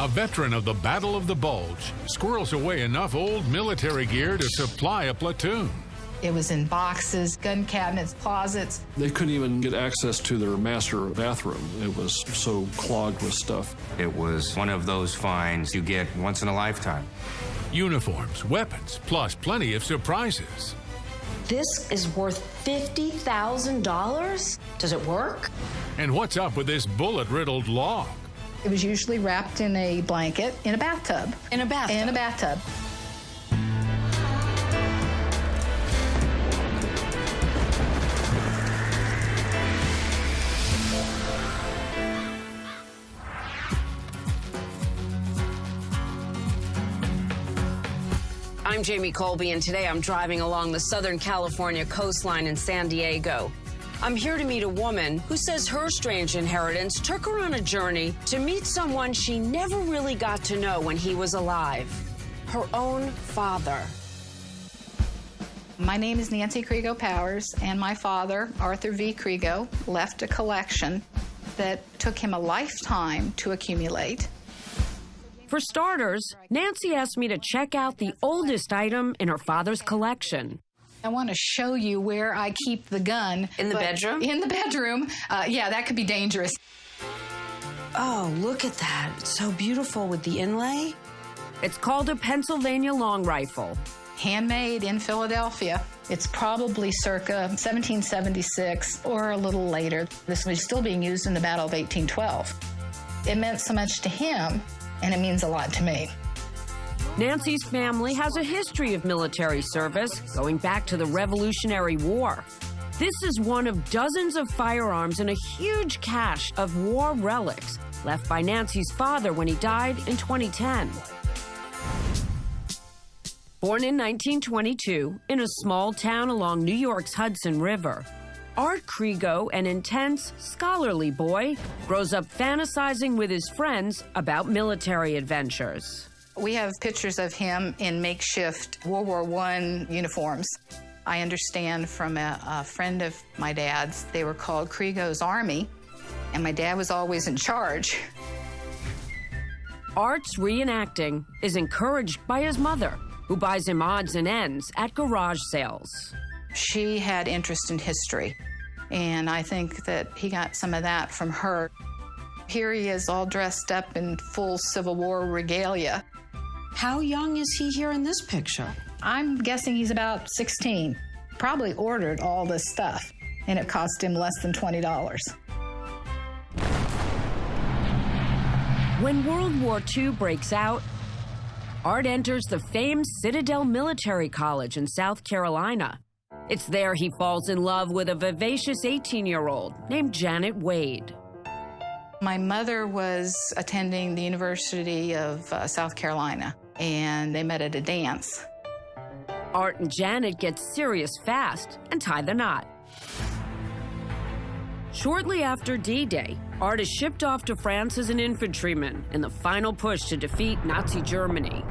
a veteran of the Battle of the Bulge, squirrels away enough old military gear to supply a platoon. It was in boxes, gun cabinets, closets. They couldn't even get access to their master bathroom. It was so clogged with stuff. It was one of those finds you get once in a lifetime. Uniforms, weapons, plus plenty of surprises. This is worth $50,000? Does it work? And what's up with this bullet-riddled log? It was usually wrapped in a blanket in a bathtub. In a bathtub? In a bathtub. I'm Jamie Colby, and today I'm driving along the Southern California coastline in San Diego. I'm here to meet a woman who says her strange inheritance took her on a journey to meet someone she never really got to know when he was alive, her own father. My name is Nancy Kriego Powers, and my father, Arthur V. Kriego, left a collection that took him a lifetime to accumulate. For starters, Nancy asked me to check out the oldest item in her father's collection. I want to show you where I keep the gun. In the bedroom? In the bedroom. Yeah, that could be dangerous. Oh, look at that. It's so beautiful with the inlay. It's called a Pennsylvania long rifle. Handmade in Philadelphia. It's probably circa 1776 or a little later. This was still being used in the Battle of 1812. It meant so much to him, and it means a lot to me. Nancy's family has a history of military service going back to the Revolutionary War. This is one of dozens of firearms and a huge cache of war relics left by Nancy's father when he died in 2010. Born in 1922 in a small town along New York's Hudson River, Art Kriego, an intense, scholarly boy, grows up fantasizing with his friends about military adventures. We have pictures of him in makeshift World War I uniforms. I understand from a friend of my dad's, they were called Kriego's Army, and my dad was always in charge. Art's reenacting is encouraged by his mother, who buys him odds and ends at garage sales. She had interest in history, and I think that he got some of that from her. Here he is all dressed up in full Civil War regalia. How young is he here in this picture? I'm guessing he's about 16. Probably ordered all this stuff, and it cost him less than $20. When World War II breaks out, Art enters the famed Citadel Military College in South Carolina. It's there he falls in love with a vivacious 18-year-old named Janet Wade. My mother was attending the University of South Carolina, and they met at a dance. Art and Janet get serious fast and tie the knot. Shortly after D-Day, Art is shipped off to France as an infantryman in the final push to defeat Nazi Germany.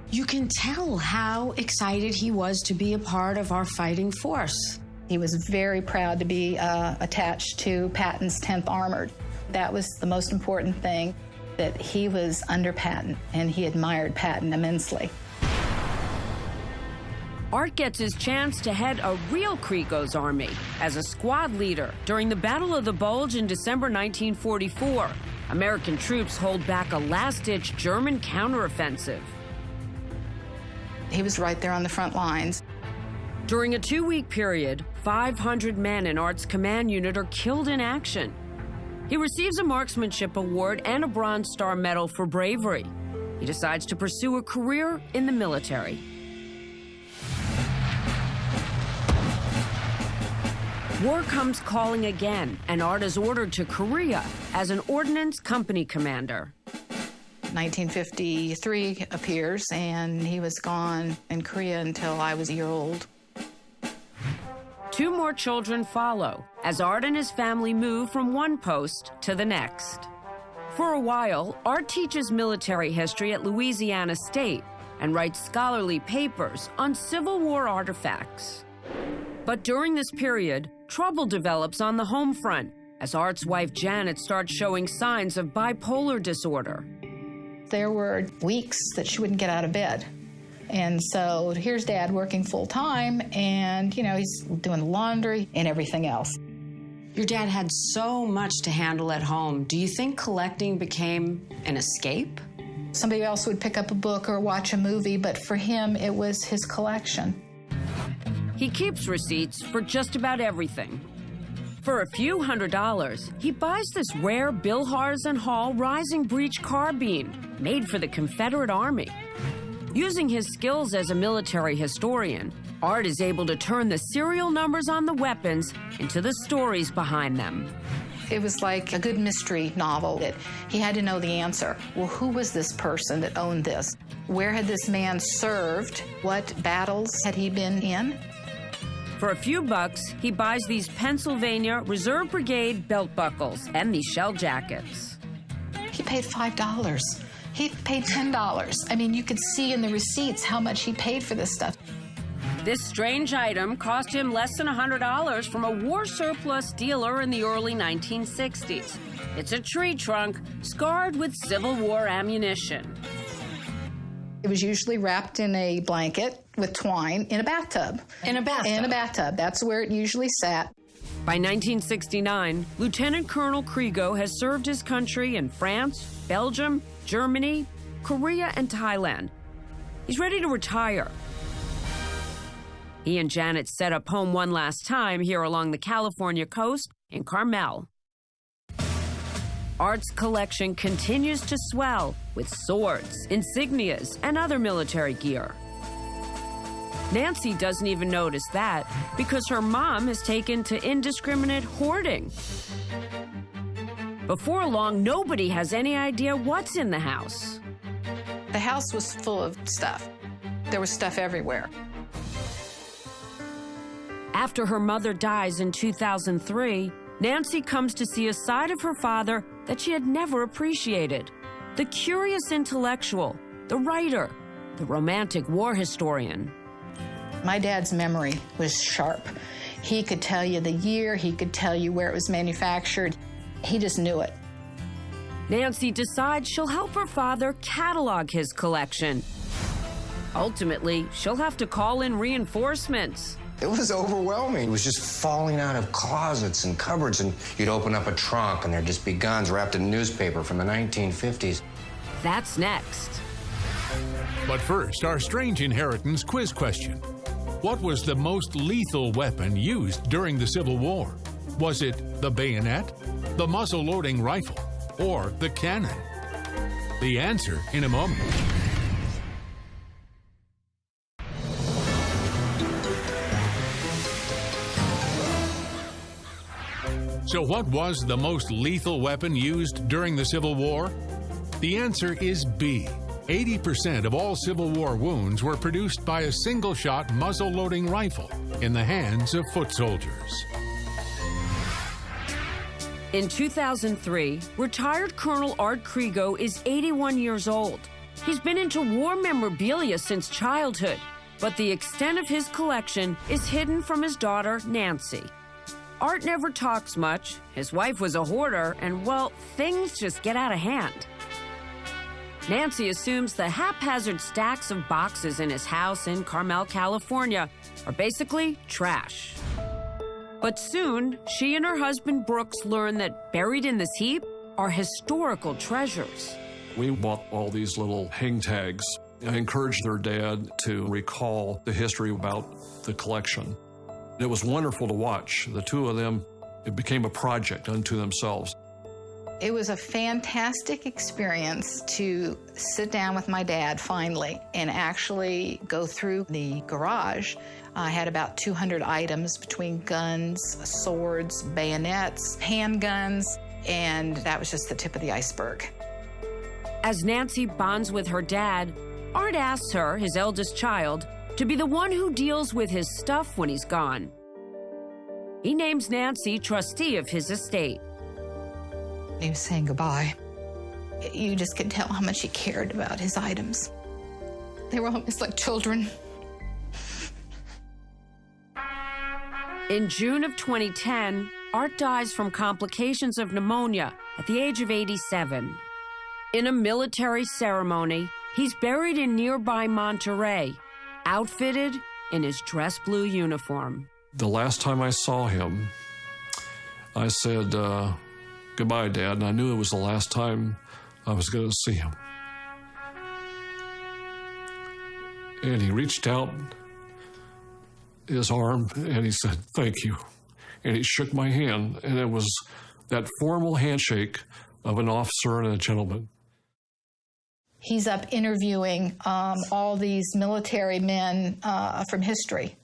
You can tell how excited he was to be a part of our fighting force. He was very proud to be attached to Patton's 10th Armored. That was the most important thing, that he was under Patton, and he admired Patton immensely. Art gets his chance to head a real Kriego's army as a squad leader during the Battle of the Bulge in December 1944. American troops hold back a last-ditch German counteroffensive. He was right there on the front lines. During a 2-week period, 500 men in Art's command unit are killed in action. He receives a marksmanship award and a Bronze Star Medal for bravery. He decides to pursue a career in the military. War comes calling again, and Art is ordered to Korea as an ordnance company commander. 1953 appears, and he was gone in Korea until I was a year old. 2 more children follow as Art and his family move from one post to the next. For a while, Art teaches military history at Louisiana State and writes scholarly papers on Civil War artifacts. But during this period, trouble develops on the home front as Art's wife Janet starts showing signs of bipolar disorder. There were weeks that she wouldn't get out of bed. And so here's Dad working full time, and, he's doing the laundry and everything else. Your dad had so much to handle at home. Do you think collecting became an escape? Somebody else would pick up a book or watch a movie, but for him, it was his collection. He keeps receipts for just about everything. For a few $100s, he buys this rare Bilharz & Hall Rising Breech carbine made for the Confederate Army. Using his skills as a military historian, Art is able to turn the serial numbers on the weapons into the stories behind them. It was like a good mystery novel that he had to know the answer. Well, who was this person that owned this? Where had this man served? What battles had he been in? For a few bucks, he buys these Pennsylvania Reserve Brigade belt buckles and these shell jackets. He paid $5. He paid $10. I mean, you could see in the receipts how much he paid for this stuff. This strange item cost him less than $100 from a war surplus dealer in the early 1960s. It's a tree trunk scarred with Civil War ammunition. It was usually wrapped in a blanket with twine in a bathtub. In a bathtub? In a bathtub. That's where it usually sat. By 1969, Lieutenant Colonel Krigo has served his country in France, Belgium, Germany, Korea, and Thailand. He's ready to retire. He and Janet set up home one last time here along the California coast in Carmel. Art's collection continues to swell with swords, insignias, and other military gear. Nancy doesn't even notice that because her mom has taken to indiscriminate hoarding. Before long, nobody has any idea what's in the house. The house was full of stuff. There was stuff everywhere. After her mother dies in 2003, Nancy comes to see a side of her father that she had never appreciated. The curious intellectual, the writer, the romantic war historian. My dad's memory was sharp. He could tell you the year, he could tell you where it was manufactured. He just knew it. Nancy decides she'll help her father catalog his collection. Ultimately, she'll have to call in reinforcements. It was overwhelming. It was just falling out of closets and cupboards, and you'd open up a trunk and there'd just be guns wrapped in newspaper from the 1950s. That's next. But first, our strange inheritance quiz question. What was the most lethal weapon used during the Civil War? Was it the bayonet, the muzzle-loading rifle, or the cannon? The answer in a moment. So what was the most lethal weapon used during the Civil War? The answer is B. 80% of all Civil War wounds were produced by a single-shot muzzle-loading rifle in the hands of foot soldiers. In 2003, retired Colonel Art Krigo is 81 years old. He's been into war memorabilia since childhood, but the extent of his collection is hidden from his daughter, Nancy. Art never talks much. His wife was a hoarder, and, well, things just get out of hand. Nancy assumes the haphazard stacks of boxes in his house in Carmel, California, are basically trash. But soon, she and her husband Brooks learn that buried in this heap are historical treasures. We bought all these little hang tags. I encouraged their dad to recall the history about the collection. It was wonderful to watch. The two of them, it became a project unto themselves. It was a fantastic experience to sit down with my dad finally and actually go through the garage. I had about 200 items between guns, swords, bayonets, handguns, and that was just the tip of the iceberg. As Nancy bonds with her dad, Art asks her, his eldest child, to be the one who deals with his stuff when he's gone. He names Nancy trustee of his estate. He was saying goodbye. You just could tell how much he cared about his items. They were almost like children. In June of 2010, Art dies from complications of pneumonia at the age of 87. In a military ceremony, he's buried in nearby Monterey, outfitted in his dress blue uniform. The last time I saw him, I said, goodbye, Dad, and I knew it was the last time I was going to see him. And he reached out his arm and he said, thank you. And he shook my hand, and it was that formal handshake of an officer and a gentleman. He's up interviewing all these military men from history.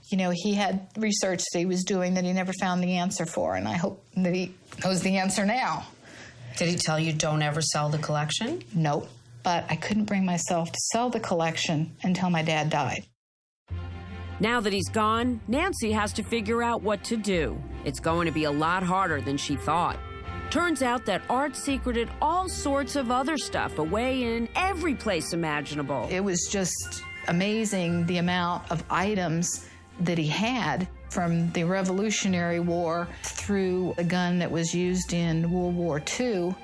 You know, he had research that he was doing that he never found the answer for, and I hope that he knows the answer now. Did he tell you don't ever sell the collection? Nope, but I couldn't bring myself to sell the collection until my dad died. Now that he's gone, Nancy has to figure out what to do. It's going to be a lot harder than she thought. Turns out that Art secreted all sorts of other stuff away in every place imaginable. It was just amazing the amount of items that he had, from the Revolutionary War through the gun that was used in World War II,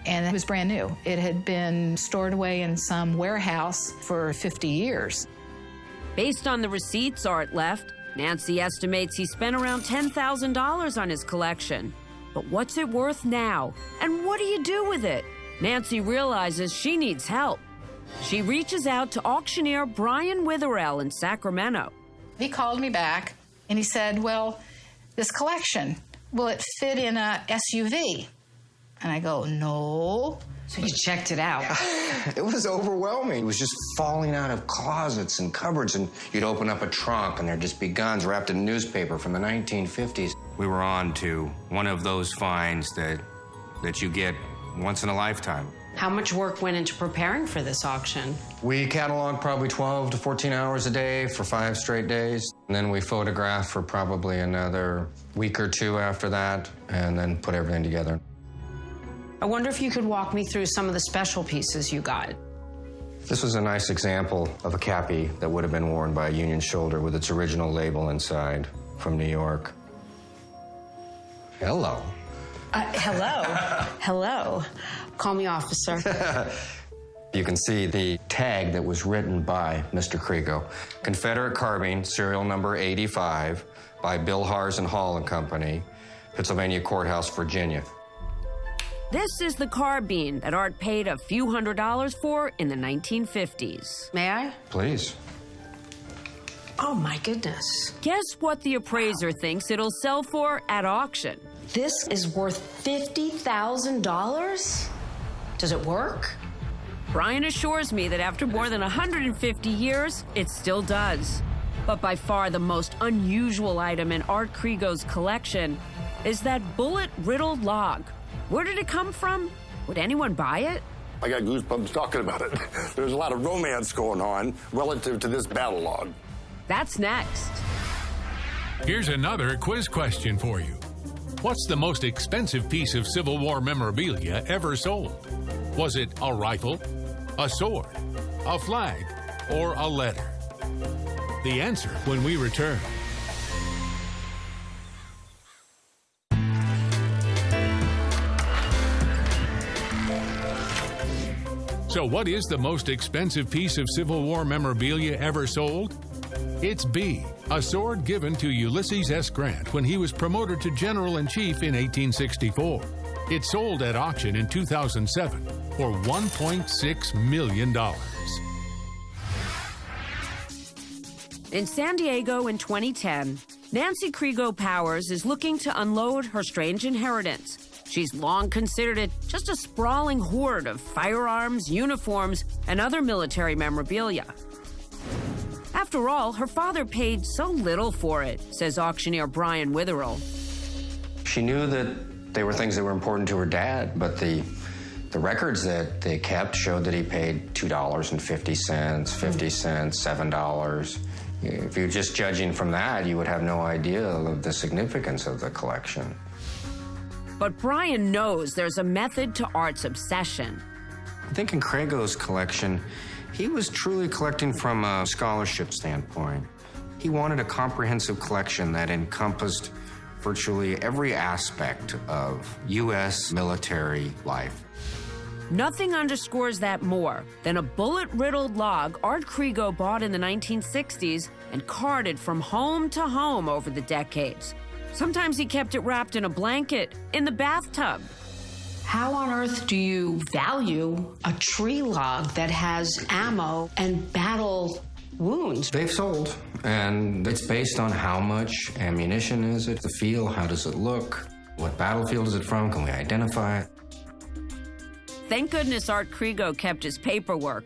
and it was brand new. It had been stored away in some warehouse for 50 years. Based on the receipts Art left, Nancy estimates he spent around $10,000 on his collection. But what's it worth now? And what do you do with it? Nancy realizes she needs help. She reaches out to auctioneer Brian Witherell in Sacramento. He called me back and he said, well, this collection, will it fit in a SUV? And I go, no. So you checked it out. It was overwhelming. It was just falling out of closets and cupboards, and you'd open up a trunk and there'd just be guns wrapped in newspaper from the 1950s. We were on to one of those finds that you get once in a lifetime. How much work went into preparing for this auction? We cataloged probably 12 to 14 hours a day for 5 straight days. And then we photographed for probably another week or 2 after that, and then put everything together. I wonder if you could walk me through some of the special pieces you got. This was a nice example of a cappy that would have been worn by a Union soldier with its original label inside from New York. Hello. Hello. Hello. Call me officer. You can see the tag that was written by Mr. Krigo. Confederate carbine, serial number 85, by Bill Hars and Hall and Company, Pennsylvania Courthouse, Virginia. This is the carbine that Art paid a few $100s for in the 1950s. May I? Please. Oh, my goodness. Guess what the appraiser thinks it'll sell for at auction? This is worth $50,000? Does it work? Brian assures me that after more than 150 years, it still does. But by far the most unusual item in Art Krigo's collection is that bullet-riddled log. Where did it come from? Would anyone buy it? I got goosebumps talking about it. There's a lot of romance going on relative to this battle log. That's next. Here's another quiz question for you. What's the most expensive piece of Civil War memorabilia ever sold? Was it a rifle, a sword, a flag, or a letter? The answer when we return. So what is the most expensive piece of Civil War memorabilia ever sold? It's B, a sword given to Ulysses S. Grant when he was promoted to General-in-Chief in 1864. It sold at auction in 2007 for $1.6 million. In San Diego in 2010, Nancy Krigo Powers is looking to unload her strange inheritance. She's long considered it just a sprawling hoard of firearms, uniforms, and other military memorabilia. After all, her father paid so little for it, says auctioneer Brian Witherell. She knew that they were things that were important to her dad, but the records that they kept showed that he paid $2.50, 50 cents, $7. If you're just judging from that, you would have no idea of the significance of the collection. But Brian knows there's a method to Art's obsession. I think in Krigo's collection, he was truly collecting from a scholarship standpoint. He wanted a comprehensive collection that encompassed virtually every aspect of U.S. military life. Nothing underscores that more than a bullet-riddled log Art Krigo bought in the 1960s and carted from home to home over the decades. Sometimes he kept it wrapped in a blanket in the bathtub. How on earth do you value a tree log that has ammo and battle wounds? They've sold, and it's based on how much ammunition is it, the feel, how does it look, what battlefield is it from, can we identify it? Thank goodness Art Krigo kept his paperwork.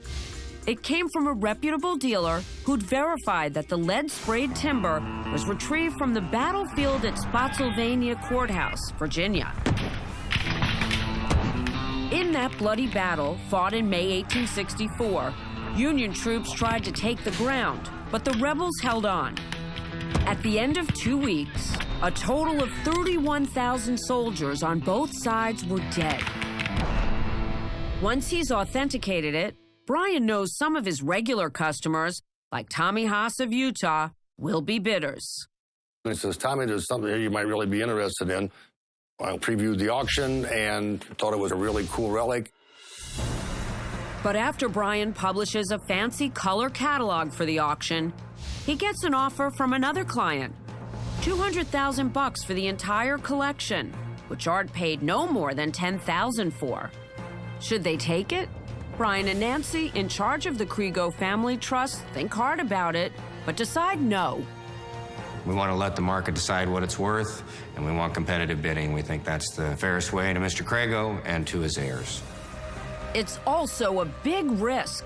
It came from a reputable dealer who'd verified that the lead-sprayed timber was retrieved from the battlefield at Spotsylvania Courthouse, Virginia. In that bloody battle, fought in May 1864, Union troops tried to take the ground, but the rebels held on. At the end of 2 weeks, a total of 31,000 soldiers on both sides were dead. Once he's authenticated it, Brian knows some of his regular customers, like Tommy Haas of Utah, will be bidders. He says, Tommy, there's something here you might really be interested in. I previewed the auction and thought it was a really cool relic. But after Brian publishes a fancy color catalog for the auction, he gets an offer from another client, $200,000 for the entire collection, which Art paid no more than $10,000 for. Should they take it? Brian and Nancy, in charge of the Krigo Family Trust, think hard about it, but decide no. We want to let the market decide what it's worth, and we want competitive bidding. We think that's the fairest way to Mr. Krigo and to his heirs. It's also a big risk.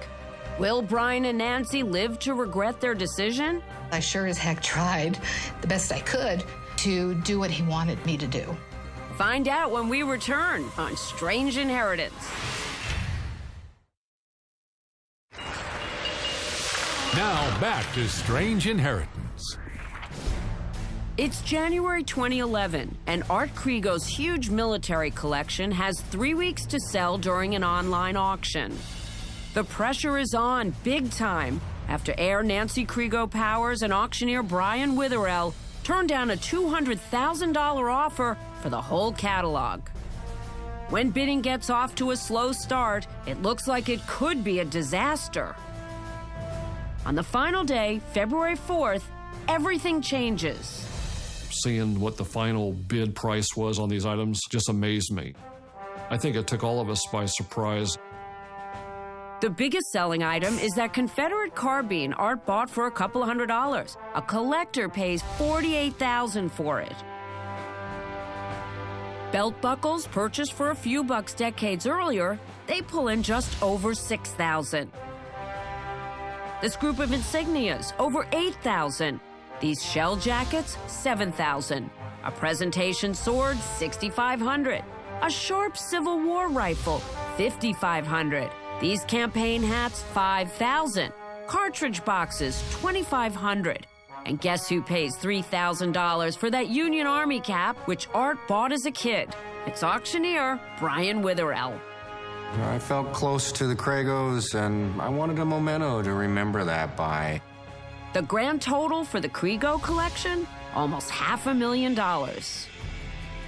Will Brian and Nancy live to regret their decision? I sure as heck tried the best I could to do what he wanted me to do. Find out when we return on Strange Inheritance. Now back to Strange Inheritance. It's January 2011, and Art Krigo's huge military collection has 3 weeks to sell during an online auction. The pressure is on big time after heir Nancy Krigo Powers and auctioneer Brian Witherell turned down a $200,000 offer for the whole catalog. When bidding gets off to a slow start, it looks like it could be a disaster. On the final day, February 4th, everything changes. Seeing what the final bid price was on these items just amazed me. I think it took all of us by surprise. The biggest selling item is that Confederate carbine Art bought for a couple $100. A collector pays $48,000 for it. Belt buckles purchased for a few bucks decades earlier, they pull in just over $6,000. This group of insignias, over $8,000. These shell jackets, $7,000. A presentation sword, $6,500. A sharp Civil War rifle, $5,500. These campaign hats, $5,000. Cartridge boxes, $2,500. And guess who pays $3,000 for that Union Army cap, which Art bought as a kid? It's auctioneer Brian Witherell. I felt close to the Krigos, and I wanted a memento to remember that by. The grand total for the Krigo collection? Almost $500,000.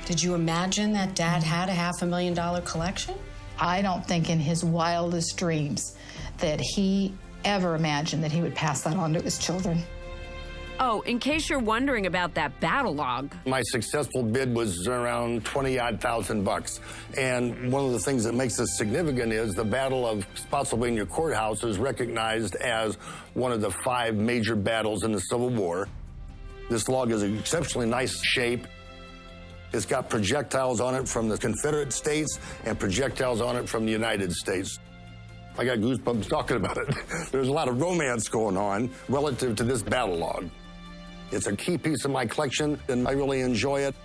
Did you imagine that Dad had a $500,000 collection? I don't think in his wildest dreams that he ever imagined that he would pass that on to his children. Oh, in case you're wondering about that battle log. My successful bid was around $20,000. And one of the things that makes this significant is the Battle of Spotsylvania Courthouse is recognized as one of the 5 major battles in the Civil War. This log is in exceptionally nice shape. It's got projectiles on it from the Confederate States and projectiles on it from the United States. I got goosebumps talking about it. There's a lot of romance going on relative to this battle log. It's a key piece of my collection, and I really enjoy it.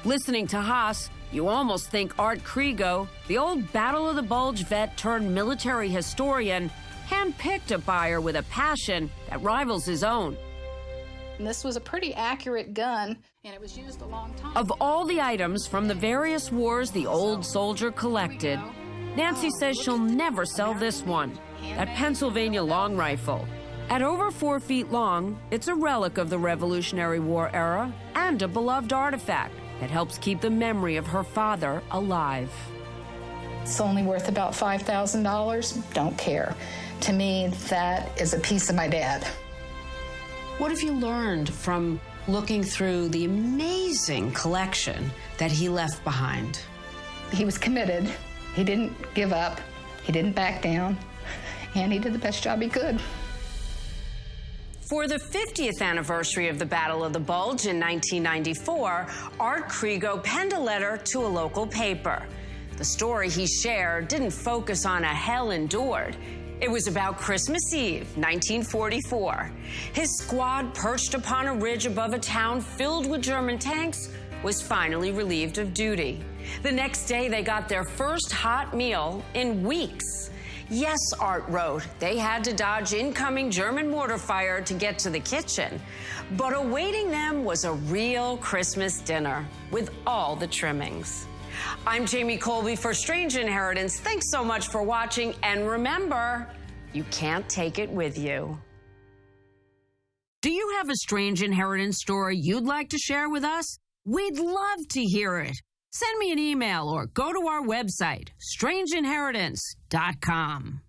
Listening to Haas, you almost think Art Krigo, the old Battle of the Bulge vet turned military historian, handpicked a buyer with a passion that rivals his own. And this was a pretty accurate gun, and it was used a long time. Of all the items from the various wars the old soldier collected, Nancy says she'll never sell this one, that Pennsylvania long rifle. At over 4 feet long, it's a relic of the Revolutionary War era and a beloved artifact that helps keep the memory of her father alive. It's only worth about $5,000. Don't care. To me, that is a piece of my dad. What have you learned from looking through the amazing collection that he left behind? He was committed. He didn't give up. He didn't back down. And he did the best job he could. For the 50th anniversary of the Battle of the Bulge in 1994, Art Krigo penned a letter to a local paper. The story he shared didn't focus on a hell endured. It was about Christmas Eve, 1944. His squad, perched upon a ridge above a town filled with German tanks, was finally relieved of duty. The next day, they got their first hot meal in weeks. Yes, Art wrote, they had to dodge incoming German mortar fire to get to the kitchen. But awaiting them was a real Christmas dinner with all the trimmings. I'm Jamie Colby for Strange Inheritance. Thanks so much for watching. And remember, you can't take it with you. Do you have a strange inheritance story you'd like to share with us? We'd love to hear it. Send me an email or go to our website, strangeinheritance.com.